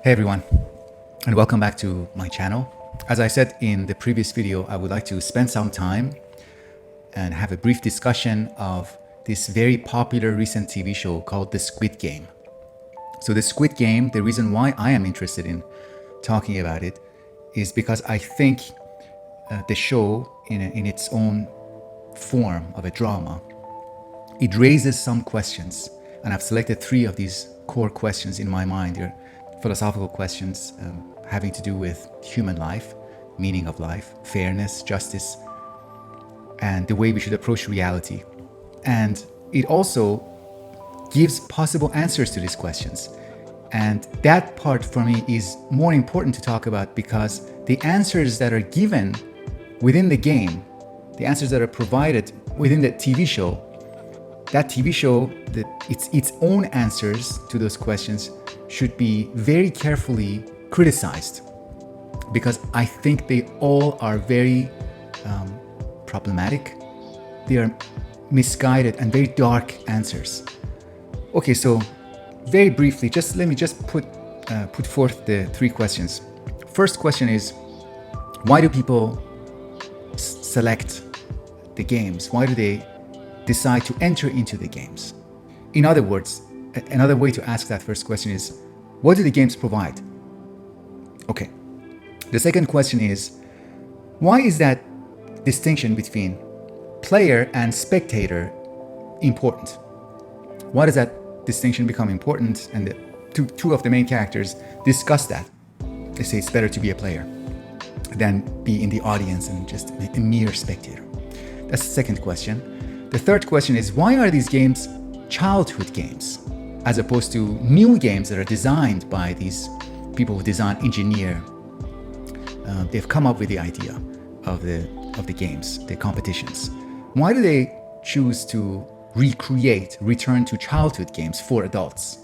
Hey everyone, and welcome back to my channel. As I said in the previous video, I would like to spend some time and have a brief discussion of this very popular recent TV show called The Squid Game. So the Squid Game, the reason why I am interested in talking about it is because I think the show in its own form of a drama, it raises some questions. And I've selected 3 of these core questions in my mind. They're philosophical questions having to do with human life, meaning of life, fairness, justice, and the way we should approach reality. And it also gives possible answers to these questions. And that part for me is more important to talk about because the answers that are given within the game, the answers that are provided within the TV show, that TV show, its own answers to those questions should be very carefully criticized because I think they all are very problematic. They are misguided and very dark answers. Okay, so very briefly, let me put forth the 3 questions. First question is, why do people select the games? Why do they decide to enter into the games? In other words, another way to ask that first question is, what do the games provide? Okay. The second question is, why is that distinction between player and spectator important? Why does that distinction become important? And the two of the main characters discuss that. They say it's better to be a player than be in the audience and just a mere spectator. That's the second question. The third question is, why are these games childhood games as opposed to new games that are designed by these people who design, engineer? They've come up with the idea of the games, the competitions. Why do they choose to return to childhood games for adults?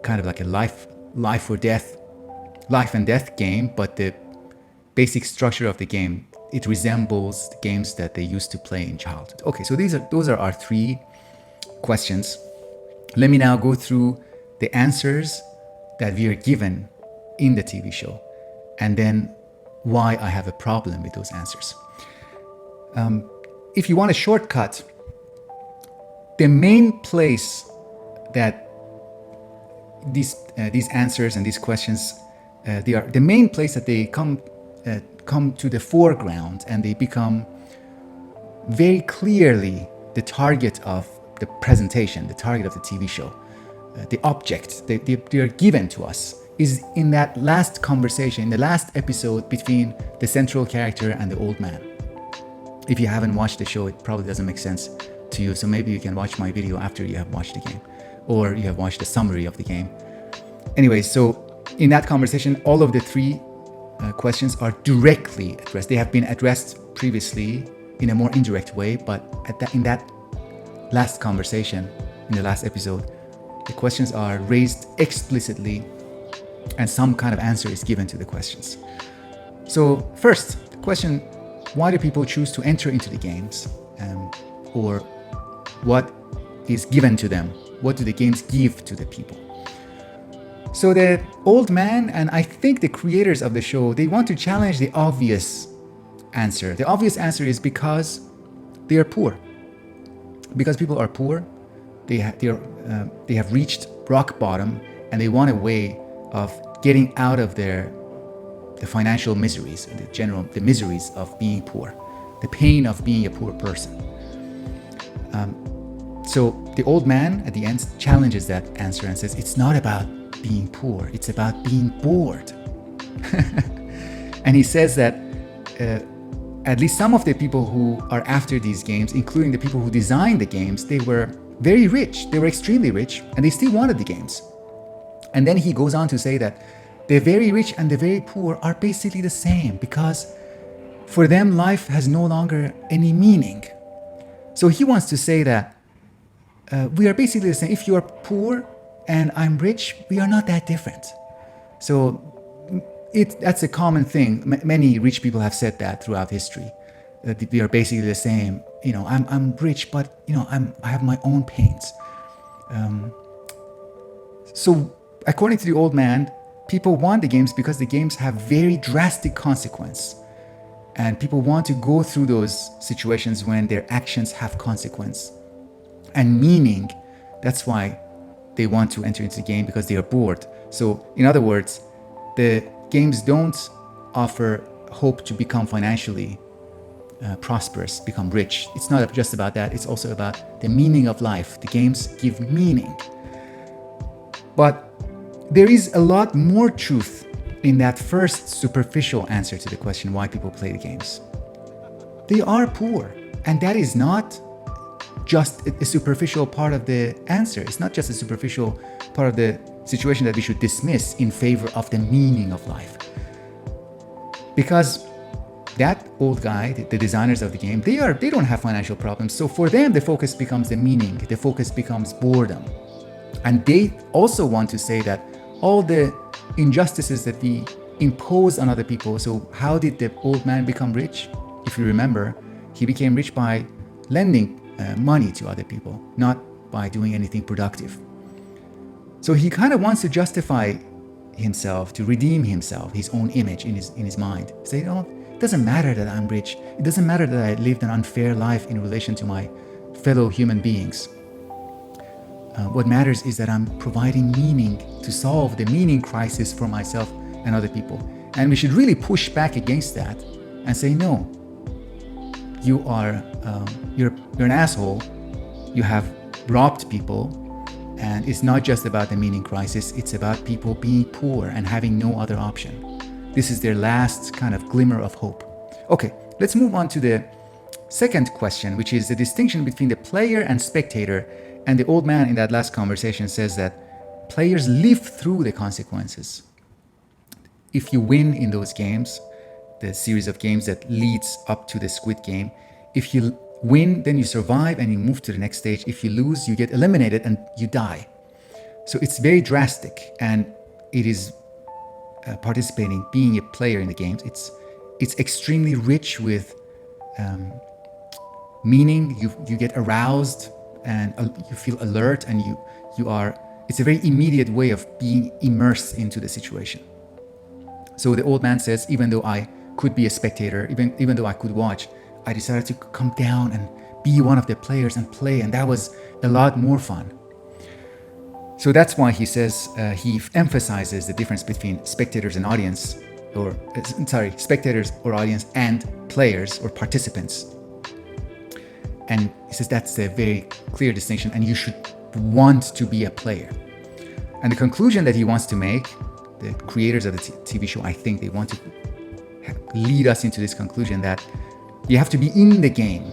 Kind of like a life and death game, but the basic structure of the game, it resembles the games that they used to play in childhood. Okay, so those are our 3 questions. Let me now go through the answers that we are given in the TV show, and then why I have a problem with those answers. If you want a shortcut, the main place that these answers and these questions, the main place that they come to the foreground and they become very clearly the target of the presentation, the target of the TV show, the object they are given to us is in that last conversation, in the last episode between the central character and the old man. If you haven't watched the show, it probably doesn't make sense to you, so maybe you can watch my video after you have watched the game, or you have watched the summary of the game. Anyway, so in that conversation, all of the 3 questions are directly addressed. They have been addressed previously in a more indirect way, but in that last conversation, in the last episode, the questions are raised explicitly and some kind of answer is given to the questions. So first, the question, why do people choose to enter into the games? Or what is given to them? What do the games give to the people? So the old man, and I think the creators of the show, they want to challenge the obvious answer. The obvious answer is because they are poor. Because people are poor, they have reached rock bottom, and they want a way of getting out of the financial miseries, the miseries of being poor, the pain of being a poor person. So the old man at the end challenges that answer and says, it's not about being poor, it's about being bored. And he says that at least some of the people who are after these games, including the people who designed the games, they were very rich, they were extremely rich, and they still wanted the games. And then he goes on to say that the very rich and the very poor are basically the same because for them life has no longer any meaning. So he wants to say that we are basically the same. If you are poor and I'm rich, we are not that different. So that's a common thing. Many rich people have said that throughout history. That we are basically the same. You know, I'm rich, but you know, I have my own pains. So according to the old man, People want the games because the games have very drastic consequence. And people want to go through those situations when their actions have consequence and meaning. That's why they want to enter into the game, because they are bored. So in other words, the games don't offer hope to become financially prosperous, become rich. It's not just about that. It's also about the meaning of life. The games give meaning. But there is a lot more truth in that first superficial answer to the question why people play the games. They are poor, and that is not just a superficial part of the answer. It's not just a superficial part of the situation that we should dismiss in favor of the meaning of life. Because that old guy, the designers of the game, they don't have financial problems. So for them, the focus becomes the meaning. The focus becomes boredom. And they also want to say that all the injustices that we impose on other people. So how did the old man become rich? If you remember, he became rich by lending money to other people, not by doing anything productive. So he kind of wants to justify himself, to redeem himself, his own image in his mind. Say, oh, it doesn't matter that I'm rich. It doesn't matter that I lived an unfair life in relation to my fellow human beings. What matters is that I'm providing meaning to solve the meaning crisis for myself and other people. And we should really push back against that and say, no, you are you're an asshole. You have robbed people, and it's not just about the meaning crisis. It's about people being poor and having no other option. This is their last kind of glimmer of hope. Okay, let's move on to the second question, which is the distinction between the player and spectator. And the old man in that last conversation says that players live through the consequences. If you win in those games, the series of games that leads up to the Squid Game, if you win, then you survive and you move to the next stage. If you lose, you get eliminated and you die. So it's very drastic, and it is participating, being a player in the games. It's extremely rich with meaning. You get aroused and you feel alert, and you are. It's a very immediate way of being immersed into the situation. So the old man says, even though I could be a spectator, even though I could watch, I decided to come down and be one of the players and play, and that was a lot more fun. So that's why he says, he emphasizes the difference between spectators and audience, spectators or audience and players or participants. And he says that's a very clear distinction, and you should want to be a player. And the conclusion that he wants to make, the creators of the TV show, I think they want to lead us into this conclusion that you have to be in the game.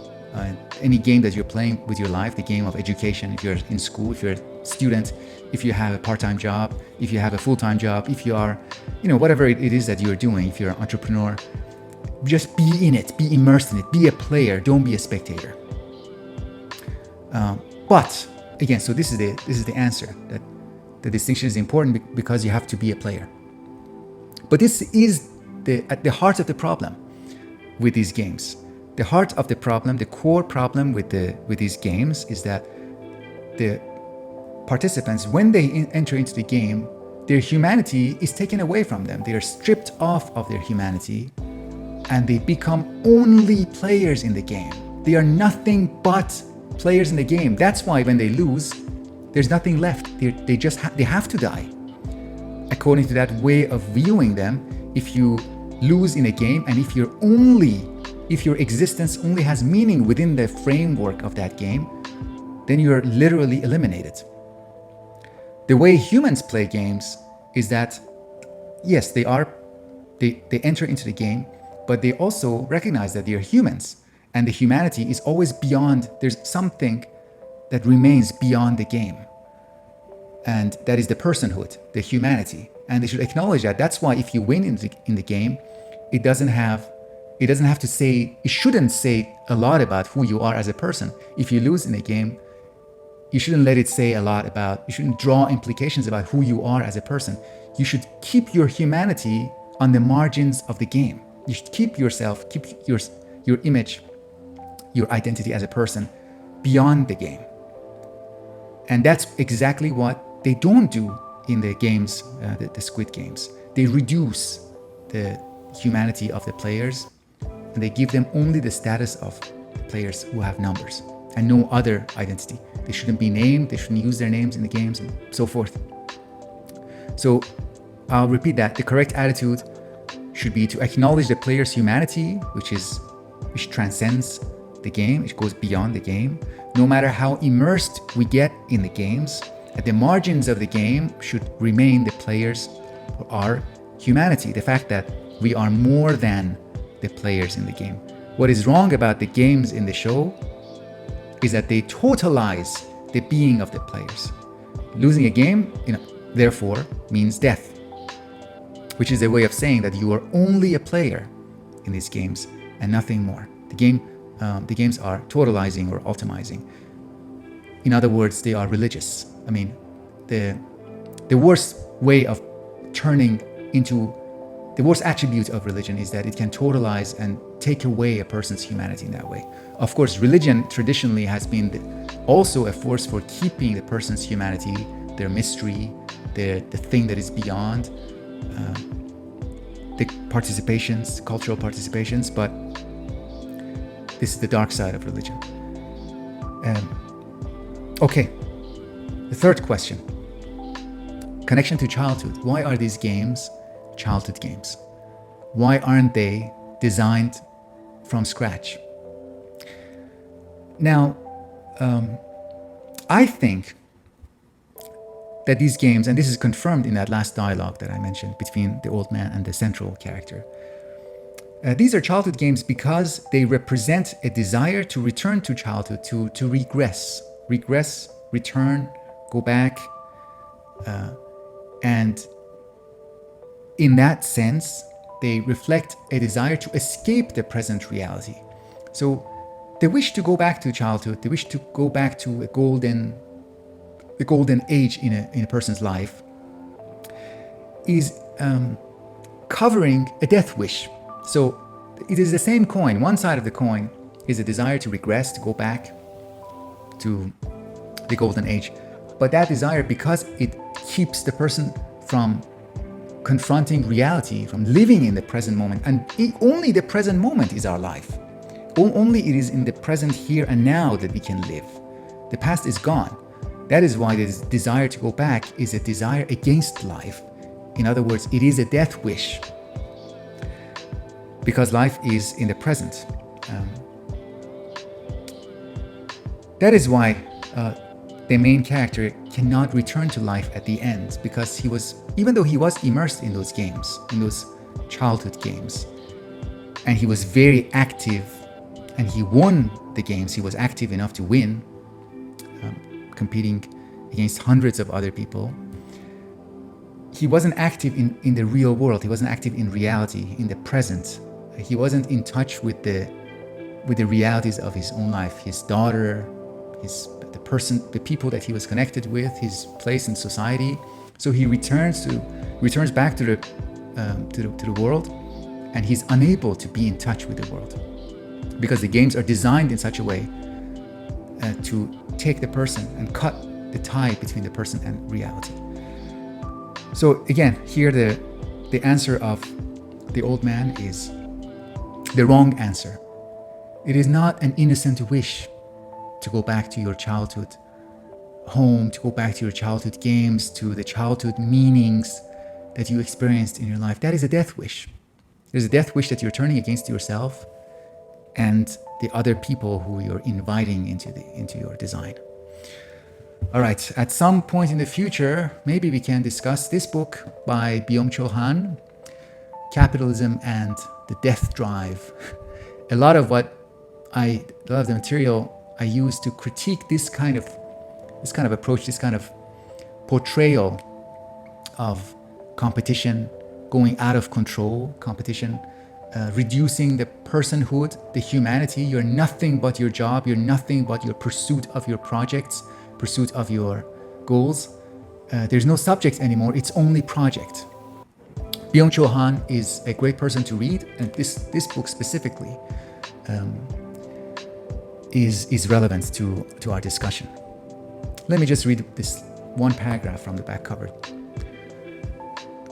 Any game that you're playing with your life, the game of education, if you're in school, if you're a student, if you have a part-time job, if you have a full-time job, if you are, whatever it is that you're doing, if you're an entrepreneur, just be in it, be immersed in it, be a player, don't be a spectator. But again, so this is the answer, that the distinction is important because you have to be a player. But this is at the heart of the problem with these games. The heart of the problem, the core problem with these games is that the participants, when they enter into the game, their humanity is taken away from them. They are stripped off of their humanity, and they become only players in the game. They are nothing but players in the game. That's why when they lose, there's nothing left. They have to die. According to that way of viewing them, if you lose in a game, and if your existence only has meaning within the framework of that game, then you're literally eliminated. The way humans play games is that, yes, they enter into the game, but they also recognize that they are humans, and the humanity is always beyond. There's something that remains beyond the game, and that is the personhood, the humanity, and they should acknowledge that. That's why if you win in the game, it shouldn't say a lot about who you are as a person. If you lose in a game, you shouldn't let it say a lot about, you shouldn't draw implications about who you are as a person. You should keep your humanity on the margins of the game. You should keep yourself, keep your image, your identity as a person beyond the game. And that's exactly what they don't do in the games, the Squid Games. They reduce the humanity of the players, and they give them only the status of players who have numbers and no other identity. They shouldn't be named, they shouldn't use their names in the games, and so forth. So I'll repeat that. The correct attitude should be to acknowledge the player's humanity, which transcends the game, which goes beyond the game. No matter how immersed we get in the games, at the margins of the game should remain the players or our humanity, the fact that we are more than the players in the game. What is wrong about the games in the show is that they totalize the being of the players. Losing a game, therefore, means death, which is a way of saying that you are only a player in these games and nothing more. The games are totalizing or ultimizing. In other words, they are religious. I mean, the worst way of turning into the worst attribute of religion is that it can totalize and take away a person's humanity in that way. Of course, religion traditionally has been also a force for keeping the person's humanity, their mystery, the thing that is beyond the participations, cultural participations, but this is the dark side of religion. Okay, the third question. Connection to childhood. Why are these games childhood games? Why aren't they designed from scratch? Now, I think that these games, and this is confirmed in that last dialogue that I mentioned between the old man and the central character, these are childhood games because they represent a desire to return to childhood, to regress, return, go back, and in that sense, they reflect a desire to escape the present reality. So the wish to go back to childhood, the wish to go back to the golden age in a person's life is covering a death wish. So it is the same coin. One side of the coin is a desire to regress, to go back to the golden age. But that desire, because it keeps the person from confronting reality, from living in the present moment, and only the present moment is our life. Only it is in the present here and now that we can live. The past is gone. That is why this desire to go back is a desire against life. In other words, it is a death wish, because life is in the present. That is why the main character cannot return to life at the end, because even though he was immersed in those games, in those childhood games, and he was very active, and he won the games, he was active enough to win, competing against hundreds of other people. He wasn't active in the real world. He wasn't active in reality, in the present. He wasn't in touch with the realities of his own life, his daughter, the people that he was connected with, his place in society. So he returns back to the world, and he's unable to be in touch with the world, because the games are designed in such a way to take the person and cut the tie between the person and reality. So again, here the answer of the old man is the wrong answer. It is not an innocent wish to go back to your childhood home, to go back to your childhood games, to the childhood meanings that you experienced in your life. That is a death wish. There's a death wish that you're turning against yourself and the other people who you're inviting into your design. All right, at some point in the future, maybe we can discuss this book by Byung-Chul Han, Capitalism and the Death Drive. A lot of the material I use to critique this kind of approach, this kind of portrayal of competition, going out of control, competition, reducing the personhood, the humanity. You're nothing but your job. You're nothing but your pursuit of your projects, pursuit of your goals. There's no subject anymore. It's only project. Byung-Chul Han is a great person to read, and this book specifically is relevant to our discussion. Let me just read this one paragraph from the back cover.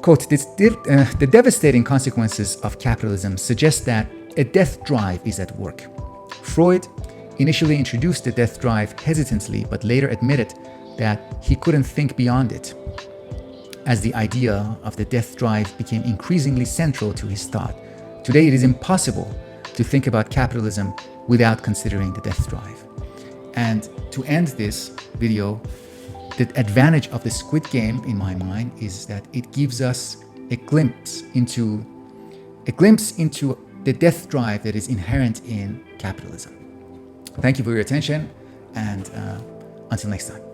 Quote, the devastating consequences of capitalism suggest that a death drive is at work. Freud initially introduced the death drive hesitantly, but later admitted that he couldn't think beyond it, as the idea of the death drive became increasingly central to his thought. Today, it is impossible to think about capitalism without considering the death drive. And to end this video, the advantage of the Squid Game, in my mind, is that it gives us a glimpse into the death drive that is inherent in capitalism. Thank you for your attention, and until next time.